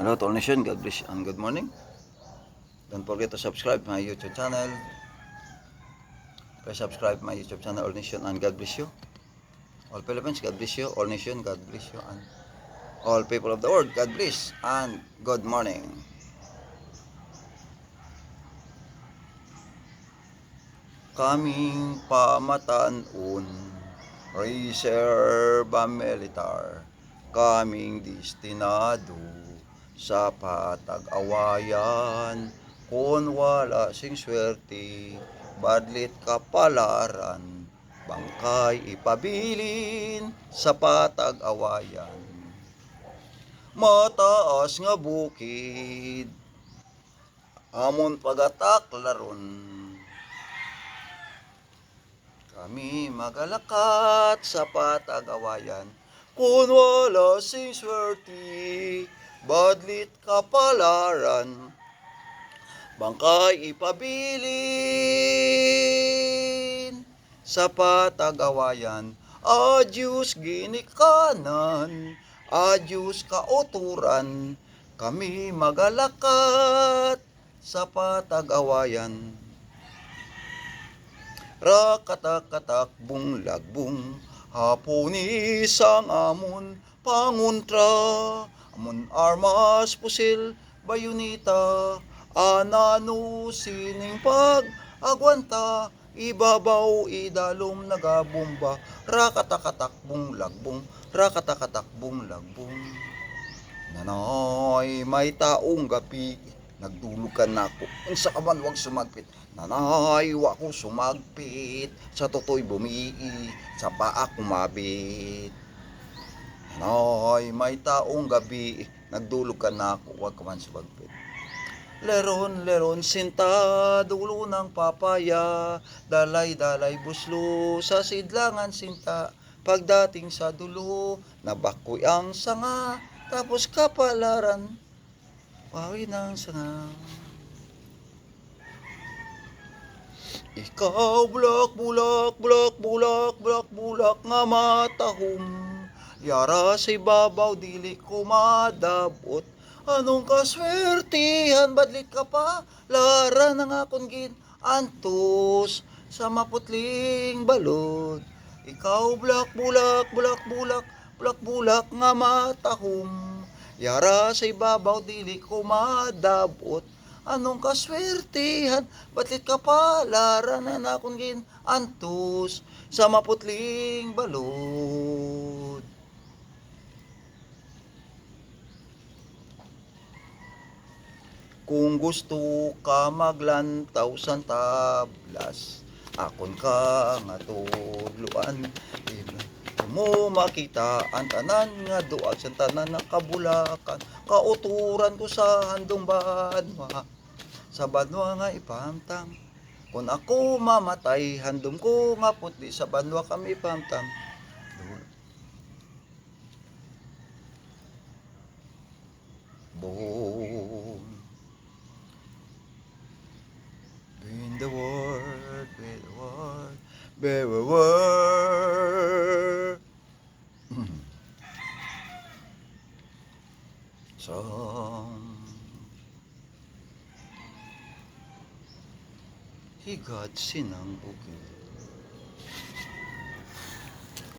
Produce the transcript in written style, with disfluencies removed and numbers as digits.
Hello to all nation, God bless and good morning. Don't forget to subscribe my YouTube channel. Please subscribe my YouTube channel, All Nation, and God bless you. All Philippines, God bless you. All Nation, God bless you. And all people of the world, God bless and good morning. Kaming pamatanon, reserba militar, kaming destinado sa patag-awayan, kung wala sing swerte, badlit kapalaran, bangkay ipabilin sa patag-awayan. Mataas nga bukid, amon pagatak laron, kami magalakat sa patag-awayan, kung wala sing swerte, badlit kapalaran, bangkay ipabilin sa patag-awayan. Adyos ginikanan, adyos kauturan, kami magalakat sa patag-awayan. Rakatakatakbong lagbong, hapon isang amon panguntra, amon armas pusil bayunita, anano sining pag-agwanta, ibabaw idalom nagabomba, rakatakatakbong lagbong, rakatakatakbong lagbong. Nanay, may taong gabi, nagdulugan na ako, unsa ka man wag sumagpit. Nanay, wa ko sumagpit, sa toto'y bumii, sa paa kumabit. Nanay, may taong gabi, nagdulugan na ako, wag ka man sumagpit. Leron sinta, dulo ng papaya, dalay buslo, sa sidlangan sinta, pagdating sa dulo, nabakoy ang sanga, tapos kapalaran, pawi ng sanga. Ikaw bulak nga matahom, yara sa ibabaw dili ko madabot. Anong kaswertihan, badlit ka pa, lara na nga kung antos sa maputling balod. Ikaw bulak nga matahom, yara sa ibabaw dili ko madabot. Anong kaswertihan, batlit ka pa, lara na kung antos sa maputling balod. Kung gusto ka maglantaw sa tablas, akon ka nga tudluan, mo makita ang tanan nga duag sa tanan ng kabulakan, kauturan ko sa handong banwa, sa banwa nga ipamtang, kung ako mamatay, handom ko nga putli sa banwa kami ipamtang. Born in the world, some higat sinang bukid.